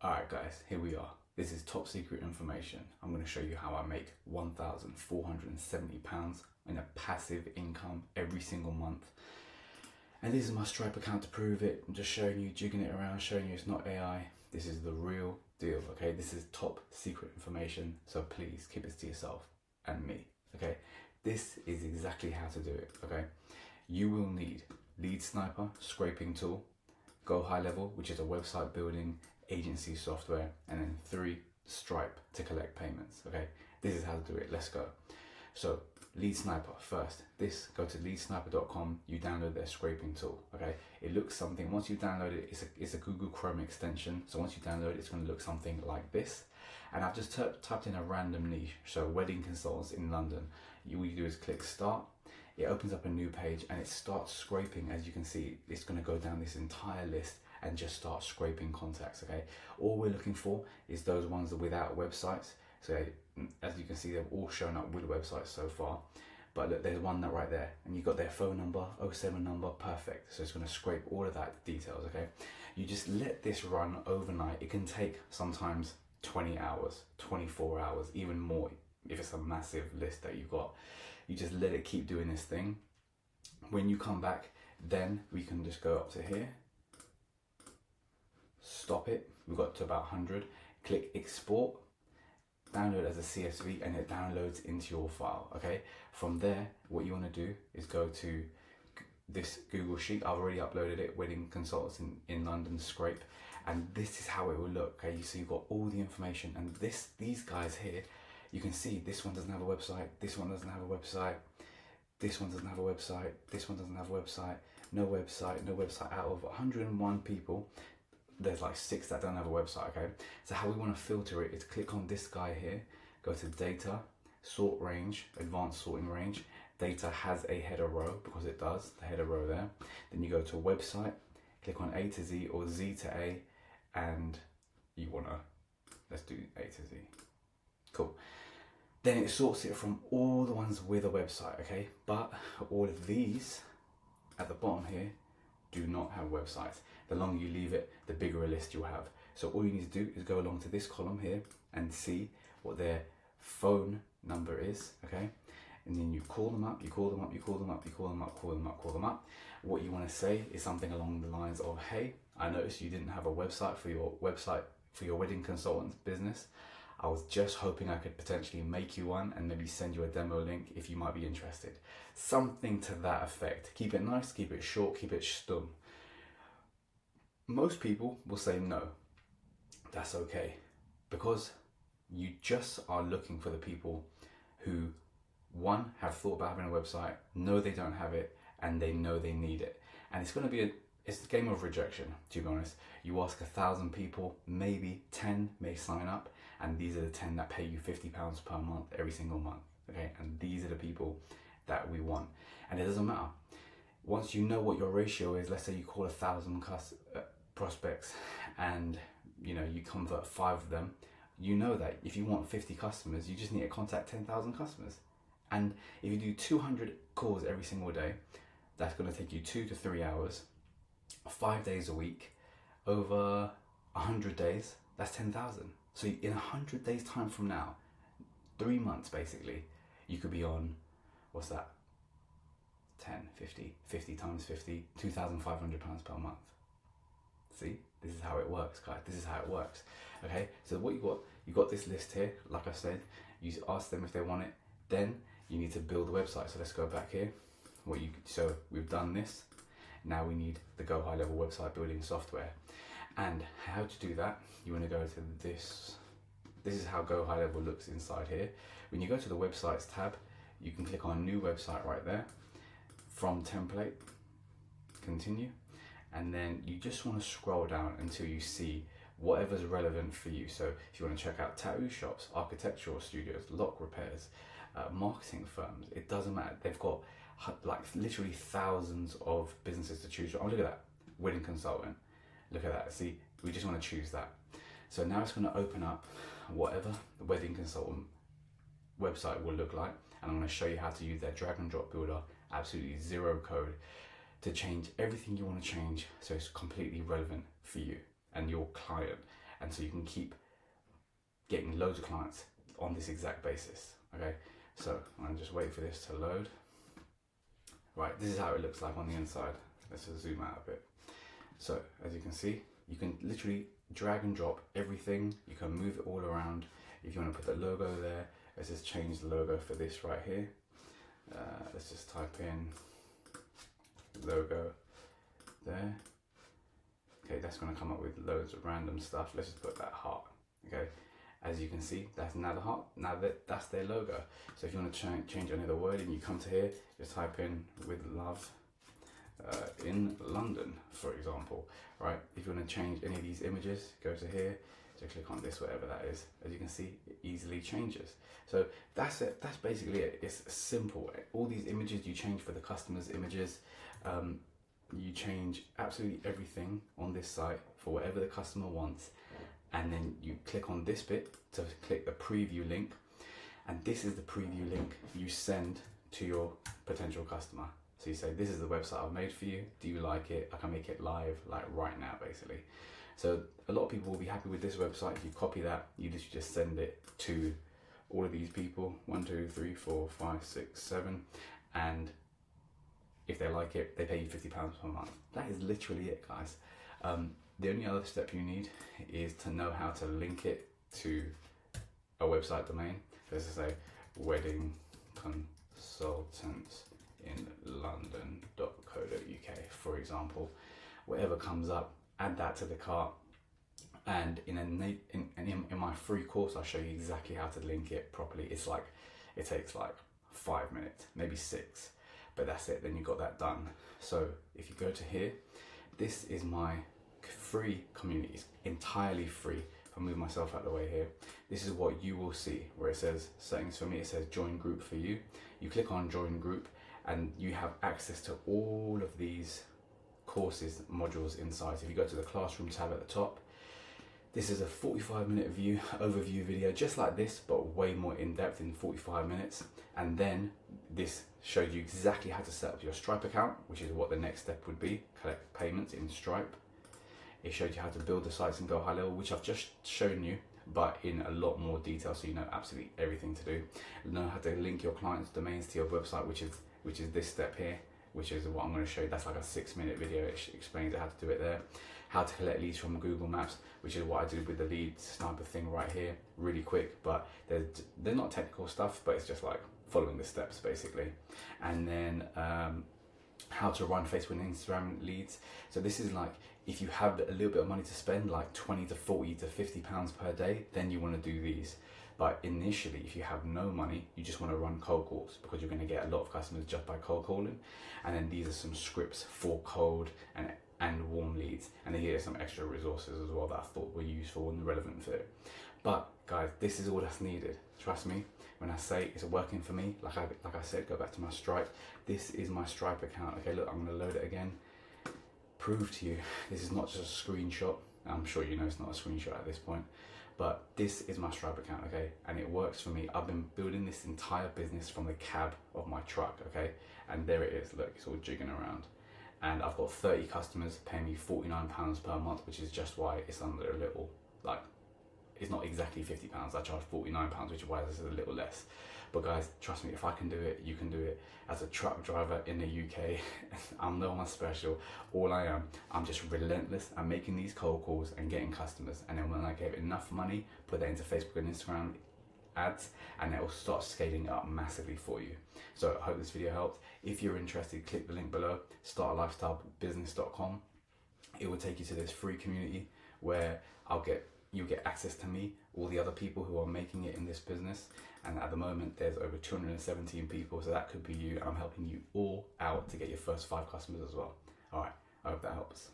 Alright guys, here we are. This is top secret information. I'm going to show you how I make £1,470 in a passive income every single month. And this is my Stripe account to prove it. I'm just showing you, jigging it around, showing you it's not AI. This is the real deal, okay? This is top secret information, so please keep it to yourself and me, okay? This is exactly how to do it, okay? You will need Lead Sniper, scraping tool, Go High Level, which is a website building agency software, and then 3, Stripe to collect payments, okay? This is how to do it, let's go. So, Lead Sniper first. Go to leadsniper.com, you download their scraping tool, okay? It looks something, once you download it, it's a Google Chrome extension, so once you download it, it's gonna look something like this. And I've just typed in a random niche, so wedding consultants in London. All you do is click start, it opens up a new page and it starts scraping. As you can see, it's gonna go down this entire list and just start scraping contacts, okay? All we're looking for is those ones without websites. So as you can see, they've all shown up with websites so far. But look, there's one that right there, and you've got their phone number, 07 number, perfect. So it's gonna scrape all of that details, okay? You just let this run overnight. It can take sometimes 20 hours, 24 hours, even more if it's a massive list that you've got. You just let it keep doing this thing. When you come back, then we can just go up to here, stop it, we've got to about 100, click export, download as a CSV, and it downloads into your file, okay? From there, what you want to do is go to this Google Sheet. I've already uploaded it, Wedding Consultants in London scrape, and this is how it will look, okay? So you've got all the information, and these guys here, you can see this one doesn't have a website, this one doesn't have a website, this one doesn't have a website, this one doesn't have a website, no website, no website. Out of 101 people, there's like 6 that don't have a website, okay? So how we want to filter it is click on this guy here, go to data, sort range, advanced sorting range. Data has a header row because it does, the header row there. Then you go to website, click on A to Z or Z to A, and you want to, let's do A to Z. Cool. Then it sorts it from all the ones with a website, okay? But all of these at the bottom here do not have websites. The longer you leave it, the bigger a list you'll have. So all you need to do is go along to this column here and see what their phone number is, okay? And then you call them up, you call them up, you call them up, you call them up, call them up, call them up. What you want to say is something along the lines of, hey, I noticed you didn't have a website for your wedding consultants business. I was just hoping I could potentially make you one and maybe send you a demo link if you might be interested. Something to that effect. Keep it nice, keep it short, keep it stum. Most people will say no. That's okay. Because you just are looking for the people who, one, have thought about having a website, know they don't have it, and they know they need it. And it's going to be it's a game of rejection, to be honest. You ask 1,000 people, maybe 10 may sign up, and these are the 10 that pay you £50 per month every single month, okay? And these are the people that we want. And it doesn't matter. Once you know what your ratio is, let's say you call 1,000 prospects and you convert 5 of them, you know that if you want 50 customers, you just need to contact 10,000 customers. And if you do 200 calls every single day, that's going to take you 2 to 3 hours, 5 days a week, over 100 days, that's 10,000. So in 100 days time from now, 3 months basically, you could be on, what's that? 10, 50 times 50, £2,500 per month. See, this is how it works, guys. This is how it works. Okay, so what you got this list here, like I said, you ask them if they want it, then you need to build a website. So let's go back here. So we've done this. Now we need the Go High Level website building software. And how to do that, you want to go to this. This is how Go High Level looks inside here. When you go to the websites tab, you can click on new website right there. From template, continue. And then you just want to scroll down until you see whatever's relevant for you. So if you want to check out tattoo shops, architectural studios, lock repairs, marketing firms, it doesn't matter. They've got like literally thousands of businesses to choose from. Oh, look at that, wedding consultant. Look at that. See, we just want to choose that. So now it's going to open up whatever the wedding consultant website will look like. And I'm going to show you how to use their drag and drop builder, absolutely zero code, to change everything you want to change so it's completely relevant for you and your client. and so you can keep getting loads of clients on this exact basis. Okay, so I'm gonna just wait for this to load. Right, this is how it looks like on the inside. Let's just zoom out a bit. So as you can see, you can literally drag and drop everything. You can move it all around. If you want to put the logo there, let's just change the logo for this right here. Let's just type in logo there. Okay, that's going to come up with loads of random stuff. Let's just put that heart. Okay, as you can see, that's now the heart. Now that's their logo. So if you want to change any of the wording, you come to here, just type in with love in London, for example. Right, if you want to change any of these images, go to here, just click on this, whatever that is. As you can see, it easily changes. So that's it. That's basically it. It's simple. All these images you change for the customer's images. You change absolutely everything on this site for whatever the customer wants, and then you click on this bit to click the preview link, and this is the preview link you send to your potential customer. So you say, this is the website I've made for you, do you like it? I can make it live like right now, basically. So a lot of people will be happy with this website. If you copy that, you just send it to all of these people, 1, 2, 3, 4, 5, 6, 7, and if they like it, they pay you £50 per month. That is literally it, guys. The only other step you need is to know how to link it to a website domain. Let's just say wedding consultants in london.co.uk, for example. Whatever comes up, add that to the cart, and in my free course I'll show you exactly how to link it properly. It takes like 5 minutes, maybe 6, but that's it. Then you got that done. So if you go to here, this is my free community. It's entirely free. If I move myself out of the way here, this is what you will see where it says settings. For me, it says join group for you. You click on join group and you have access to all of these courses modules inside. So if you go to the classroom tab at the top, this is a 45-minute overview video just like this, but way more in depth in 45 minutes. And then this shows you exactly how to set up your Stripe account, which is what the next step would be, collect payments in Stripe. It showed you how to build the sites and go high level, which I've just shown you, but in a lot more detail, so you know absolutely everything to do. You know how to link your clients' domains to your website, which is this step here, which is what I'm going to show you. That's like a 6-minute video. It explains how to do it there. How to collect leads from Google Maps, which is what I do with the lead sniper thing right here, really quick, but they're not technical stuff, but it's just like following the steps basically. And then how to run Facebook and Instagram leads. So this is like, if you have a little bit of money to spend, like 20 to 40 to 50 pounds per day, then you want to do these. But initially, if you have no money, you just want to run cold calls, because you're going to get a lot of customers just by cold calling. And then these are some scripts for cold and warm leads. And then here's some extra resources as well that I thought were useful and relevant for it. But guys, this is all that's needed. Trust me, when I say it's working for me, like I said, go back to my Stripe. This is my Stripe account. Okay, look, I'm going to load it again. Prove to you, this is not just a screenshot. I'm sure you know it's not a screenshot at this point. But this is my Stripe account, okay? And it works for me. I've been building this entire business from the cab of my truck, okay? And there it is, look, it's all jigging around. And I've got 30 customers paying me £49 per month, which is just why it's under a little, like, it's not exactly £50. I charge £49, which is why this is a little less. But guys, trust me, if I can do it, you can do it. As a truck driver in the UK, I'm no one special. All I am, I'm just relentless. I'm making these cold calls and getting customers. And then when I get enough money, put that into Facebook and Instagram ads, and it will start scaling up massively for you. So I hope this video helped. If you're interested, click the link below, startalifestylebusiness.com. It will take you to this free community where you'll get access to me, all the other people who are making it in this business. And at the moment, there's over 217 people, so that could be you. I'm helping you all out to get your first 5 customers as well. All right, I hope that helps.